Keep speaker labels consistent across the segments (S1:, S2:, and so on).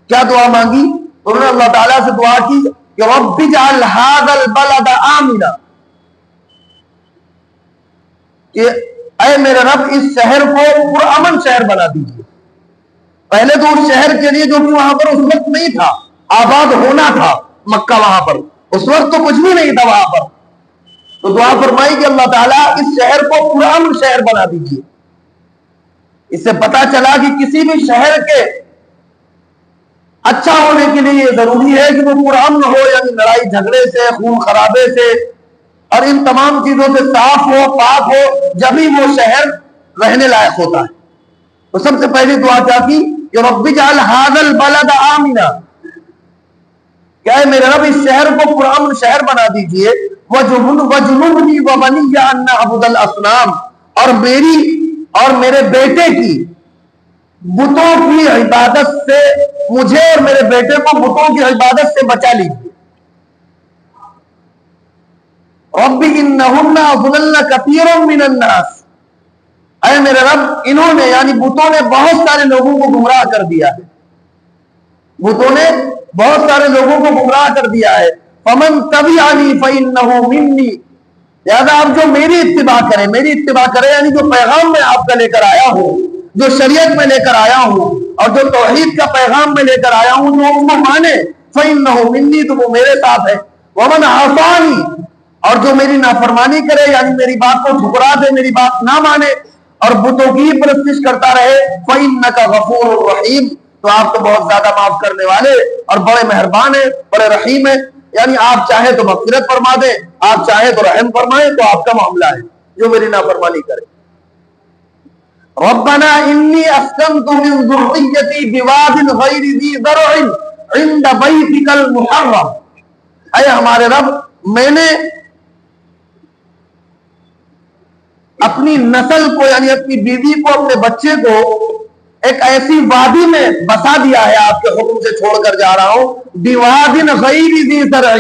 S1: کیا دعا مانگی؟ انہوں نے اللہ تعالیٰ سے دعا کی کہ رب اجعل ھذا البلد آمنا، کہ اے میرے رب اس شہر کو پرامن شہر بنا دیجیے۔ پہلے تو اس شہر کے لیے جو کہ وہاں پر اس وقت نہیں تھا، آباد ہونا تھا مکہ، وہاں پر اس وقت تو کچھ بھی نہیں تھا وہاں پر، تو دعا فرمائی کہ اللہ تعالیٰ اس شہر کو پرامن شہر بنا دیجیے۔ اس سے پتا چلا کہ کسی بھی شہر کے اچھا ہونے کے لیے یہ ضروری ہے کہ وہ پرامن ہو، یعنی لڑائی جھگڑے سے، خون خرابے سے اور ان تمام چیزوں سے صاف ہو، پاک ہو، جبھی وہ شہر رہنے لائق ہوتا ہے۔ تو سب سے پہلی دعا کیا کی کہ رب اجعل ھذا البلد آمنا، کیا ہے میرے رب اس شہر کو پرامن شہر بنا دیجئے، وَجُنُبْنِي وَبَنِيَّ أَن نَعْبُدَ الْأَصْنَامَ، اور میری اور میرے بیٹے کی بتوں کی عبادت سے، مجھے اور میرے بیٹے کو بتوں کی عبادت سے بچا لیجیے۔ رب انہن اضللن کثیرا من الناس، اے میرے رب انہوں نے یعنی بتوں نے بہت سارے لوگوں کو گمراہ کر دیا ہے، بتوں نے بہت سارے لوگوں کو گمراہ کر دیا ہے۔ فمن تبعنی فانہ منی، لہذا آپ جو میری اتباع کرے یعنی جو پیغام میں آپ کا لے کر آیا ہوں، جو شریعت میں لے کر آیا ہوں اور جو توحید کا پیغام میں لے کر آیا ہوں، جو اس کو مانے فانہ منی، تو وہ میرے ساتھ ہے۔ ومن عصانی، اور جو میری نافرمانی کرے یعنی میری بات کو ٹھکرا دے، میری بات نہ مانے اور بتوں کی پرستش کرتا رہے، فإنک غفور رحیم، تو آپ تو بہت زیادہ معاف کرنے والے اور بڑے مہربان ہیں، بڑے رحیم ہیں، یعنی آپ چاہے تو مغفرت فرما دیں، آپ چاہے تو رحم فرمائیں، تو آپ کا معاملہ ہے جو میری نافرمانی کرے۔ ربنا انی اسکنت من ذریتی بواد غیر ذی زرع عند بیتک المحرم، اے ہمارے رب میں نے اپنی نسل کو یعنی اپنی بیوی کو، اپنے بچے کو ایک ایسی وادی میں بسا دیا ہے، آپ کے حکم سے چھوڑ کر جا رہا ہوں، بواد غیر ذی زرع،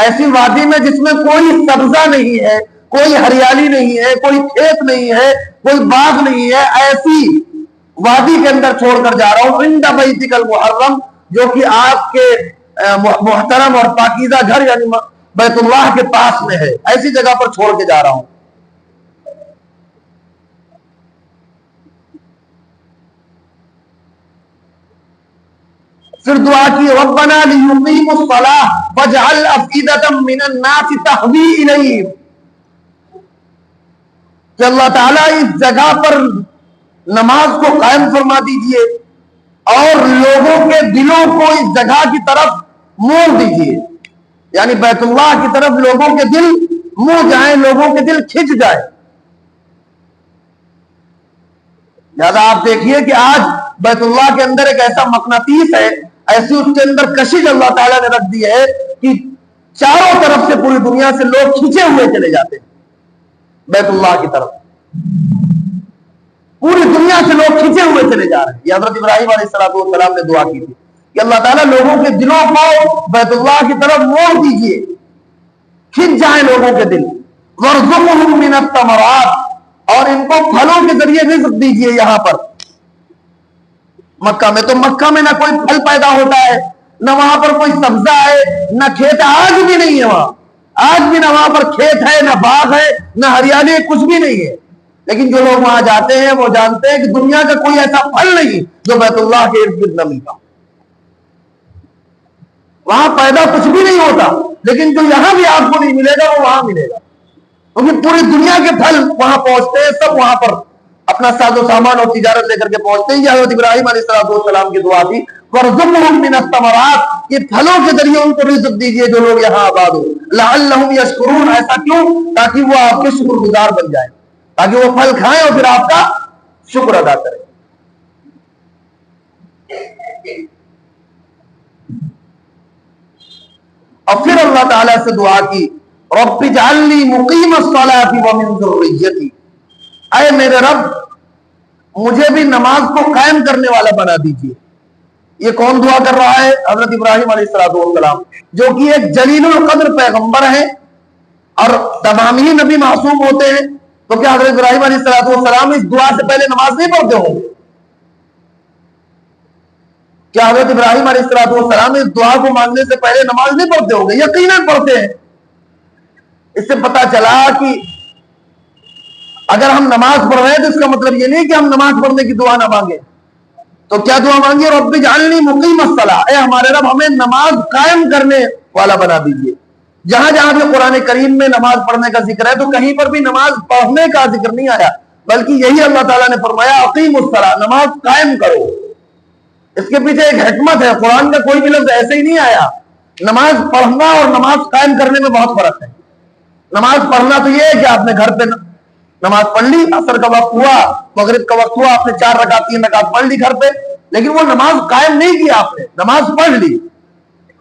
S1: ایسی وادی میں جس میں کوئی سبزہ نہیں ہے، کوئی ہریالی نہیں ہے، کوئی کھیت نہیں ہے، کوئی باغ نہیں ہے، ایسی وادی کے اندر چھوڑ کر جا رہا ہوں، عند بیتک المحرم، جو کہ آپ کے محترم اور پاکیزہ گھر یعنی بیت اللہ کے پاس میں ہے، ایسی جگہ پر چھوڑ کے جا رہا ہوں۔ پھر دعا کی ربنا لیقیموا الصلاۃ واجعل افئدۃ من الناس تہوی الیہم، کہ اللہ تعالیٰ اس جگہ پر نماز کو قائم فرما دیجئے اور لوگوں کے دلوں کو اس جگہ کی طرف موڑ دیجئے، یعنی بیت اللہ کی طرف لوگوں کے دل منہ جائیں، لوگوں کے دل کھنچ جائے۔ لہذا آپ دیکھیے کہ آج بیت اللہ کے اندر ایک ایسا مقناطیس ہے، ایسی اس کے اندر کشش اللہ تعالیٰ نے رکھ دی ہے کہ چاروں طرف سے پوری دنیا سے لوگ کھینچے ہوئے چلے جاتے ہیں بیت اللہ کی طرف، پوری دنیا سے لوگ کھینچے ہوئے چلے جا رہے ہیں۔ یہ حضرت ابراہیم علیہ السلام نے دعا کی تھی کہ اللہ تعالیٰ لوگوں کے دلوں کو بیت اللہ کی طرف موڑ دیجئے، کھنچ جائیں لوگوں کے دل۔ وارزقہم من الثمرات، اور ان کو پھلوں کے ذریعے رزق دیجئے۔ یہاں پر مکہ میں تو مکہ میں نہ کوئی پھل پیدا ہوتا ہے، نہ وہاں پر کوئی سبزہ ہے، نہ کھیت، آج بھی نہیں ہے وہاں، آج بھی نہ وہاں پر کھیت ہے، نہ باغ ہے، نہ ہریالی ہے، کچھ بھی نہیں ہے۔ لیکن جو لوگ وہاں جاتے ہیں وہ جانتے ہیں کہ دنیا کا کوئی ایسا پھل نہیں جو بیت اللہ کے ارد گرد نہ ملتا، وہاں پیدا کچھ بھی نہیں ہوتا، لیکن جو یہاں بھی آپ کو نہیں ملے گا وہ وہاں ملے گا، کیونکہ پوری دنیا کے پھل وہاں پہنچتے ہیں، سب وہاں پر اپنا ساز و سامان اور تجارت لے کر کے پہنچتے ہیں۔ یہ حضرت ابراہیم علیہ السلام کی دعا تھی، وَارْزُقْهُم مِّنَ الثَّمَرَاتِ، یہ پھلوں کے ذریعے ان کو رزق دیجئے جو لوگ یہاں آباد ہو، لَعَلَّهُمْ يَشْكُرُونَ، ایسا کیوں؟ تاکہ وہ آپ کے شکر گزار بن جائیں، تاکہ وہ پھل کھائیں اور پھر آپ کا شکر ادا کریں۔ اور پھر اللہ تعالیٰ سے دعا کی رب اجعلنی مقیم الصلاۃ ومن ذریتی، اے میرے رب مجھے بھی نماز کو قائم کرنے والا بنا دیجیے۔ یہ کون دعا کر رہا ہے؟ حضرت ابراہیم علیہ السلام، جو کہ ایک جلیل القدر پیغمبر ہیں اور تمام ہی نبی معصوم ہوتے ہیں، تو کیا حضرت ابراہیم علیہ السلام اس دعا سے پہلے نماز نہیں پڑھتے ہوں گے؟ کیا حضرت ابراہیم علیہ السلام اس دعا کو مانگنے سے پہلے نماز نہیں پڑھتے ہو گے؟ یقیناً پڑھتے ہیں۔ اس سے پتا چلا کہ اگر ہم نماز پڑھ رہے ہیں تو اس کا مطلب یہ نہیں کہ ہم نماز پڑھنے کی دعا نہ مانگیں۔ تو کیا دعا مانگیے؟ رب اجعلنی مقیم الصلاۃ، اے ہمارے رب ہمیں نماز قائم کرنے والا بنا دیجیے۔ جہاں جہاں بھی قرآن کریم میں نماز پڑھنے کا ذکر ہے تو کہیں پر بھی نماز پڑھنے کا ذکر نہیں آیا، بلکہ یہی اللہ تعالیٰ نے فرمایا اقیم الصلاۃ، نماز قائم کرو۔ اس کے پیچھے ایک حکمت ہے، قرآن کا کوئی بھی لفظ ایسے ہی نہیں آیا۔ نماز پڑھنا اور نماز قائم کرنے میں بہت فرق ہے۔ نماز پڑھنا تو یہ ہے کہ آپ نے گھر پہ نماز پڑھ لی، عصر کا وقت ہوا، مغرب کا وقت ہوا، آپ نے 4 رکعت 3 رکعت پڑھ لی گھر پہ، لیکن وہ نماز قائم نہیں کی آپ نے، نماز پڑھ لی۔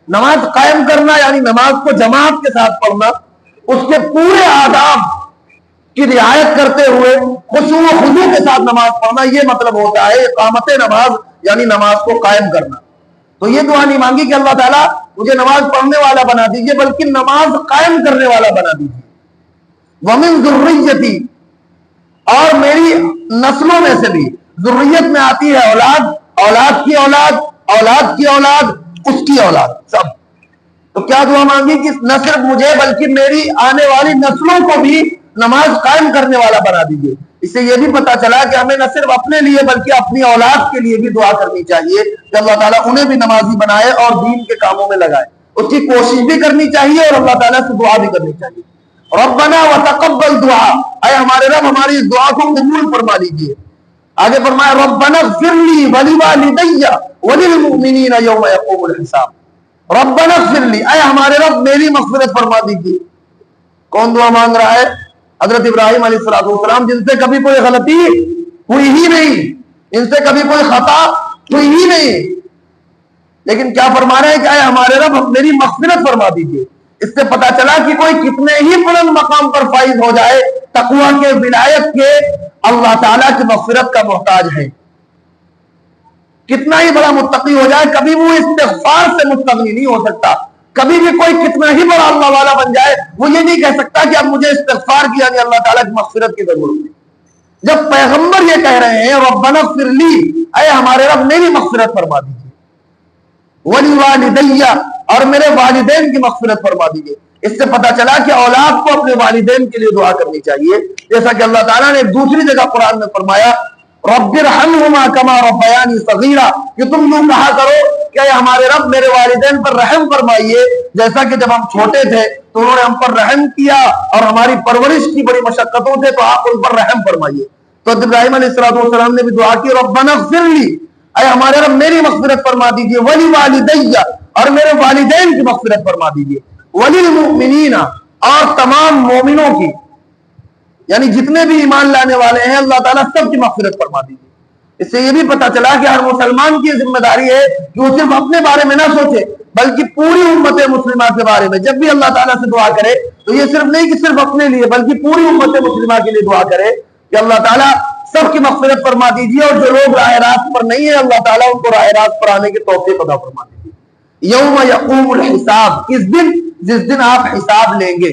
S1: نماز قائم کرنا یعنی نماز کو جماعت کے ساتھ پڑھنا، اس کے پورے آداب کی رعایت کرتے ہوئے خشوع و خضوع کے ساتھ نماز پڑھنا، یہ مطلب ہوتا ہے اقامت نماز، یعنی نماز کو قائم کرنا۔ تو یہ دعا نہیں مانگی کہ اللہ تعالیٰ مجھے نماز پڑھنے والا بنا دیجئے، بلکہ نماز قائم کرنے والا بنا دیجئے۔ وَمِن ذُرِّيَّتِي، اور میری نسلوں میں سے بھی، ذریت میں آتی ہے اولاد، اولاد کی اولاد، اولاد کی اولاد، اس کی اولاد، سب۔ تو کیا دعا مانگی کہ نہ صرف مجھے بلکہ میری آنے والی نسلوں کو بھی نماز قائم کرنے والا بنا دیجیے۔ اس سے یہ بھی پتا چلا کہ ہمیں نہ صرف اپنے لیے بلکہ اپنی اولاد کے لیے بھی دعا کرنی چاہیے کہ اللہ تعالیٰ انہیں بھی نمازی بنائے اور دین کے کاموں میں لگائے۔ اس کی کوشش بھی کرنی چاہیے اور اللہ تعالیٰ سے دعا بھی کرنی چاہیے۔ ربنا وتقبل دعا، اے ہمارے رب ہماری اس دعا کو قبول فرما لیجیے۔ آگے فرمایا ربنا اغفر لی ولوالدی وللمؤمنین یوم یقوم الحساب۔ ربنا اغفر لی، اے ہمارے رب میری مغفرت فرما دیجیے۔ کون دعا مانگ رہا ہے؟ حضرت ابراہیم علیہ السلام، جن سے کبھی کوئی غلطی ہوئی ہی نہیں، ان سے کبھی کوئی خطا ہوئی ہی نہیں، لیکن کیا فرما رہے ہیں کہ اے ہمارے رب میری مغفرت فرما دیجیے۔ اس سے پتا چلا کہ کوئی کتنے ہی بلند مقام پر فائز ہو جائے، تقویٰ کے، ولایت کے، اللہ تعالیٰ کی مغفرت کا محتاج ہے۔ کتنا ہی بڑا متقی ہو جائے، کبھی وہ استغفار سے مستغنی نہیں ہو سکتا۔ کبھی بھی کوئی کتنا ہی بڑا اللہ والا بن جائے، وہ یہ نہیں کہہ سکتا کہ اب مجھے استغفار کی یعنی اللہ تعالیٰ کی مغفرت کی ضرورت ہے۔ جب پیغمبر یہ کہہ رہے ہیں ربنا اغفر لی، اے ہمارے رب میری مغفرت فرما دیجیے، وَلِوَالِدَيَّ، اور میرے والدین کی مغفرت فرما دیجیے۔ اس سے پتا چلا کہ اولاد کو اپنے والدین کے لیے دعا کرنی چاہیے، جیسا کہ اللہ تعالیٰ نے ایک دوسری جگہ قرآن میں فرمایا رب ارحمہما کما ربیانی صغیرا، کہ تم یوں کہا کرو کہ اے ہمارے رب میرے والدین پر رحم فرمائیے، جیسا کہ جب ہم چھوٹے تھے تو انہوں نے ہم پر رحم کیا اور ہماری پرورش کی بڑی مشقتوں سے، تو آپ ان پر رحم فرمائیے۔ تو ابراہیم علیہ السلام نے بھی دعا کی ربنا اغفر لی، اے ہمارے رب میری مغفرت فرما دیجیے، وَلِوَالِدَيَّ، اور میرے والدین کی مغفرت فرما دیجیے، وَلِلْمُؤْمِنِينَ، اور تمام مومنوں کی، یعنی جتنے بھی ایمان لانے والے ہیں اللہ تعالیٰ سب کی مغفرت فرما دیجیے۔ اس سے یہ بھی پتا چلا کہ ہر مسلمان کی ذمہ داری ہے کہ وہ صرف اپنے بارے میں نہ سوچے بلکہ پوری امت مسلمہ کے بارے میں جب بھی اللہ تعالیٰ سے دعا کرے تو یہ صرف نہیں کہ صرف اپنے لیے بلکہ پوری امت مسلمہ کے لیے دعا کرے کہ اللہ تعالیٰ سب کی مغفرت فرما دیجیے، اور جو لوگ راہ راست پر نہیں ہے اللہ تعالیٰ ان کو راہ راست پر آنے کی توفیق عطا فرما دیجیے۔ یوم یقوم الحساب، کس دن؟ جس دن آپ حساب لیں گے۔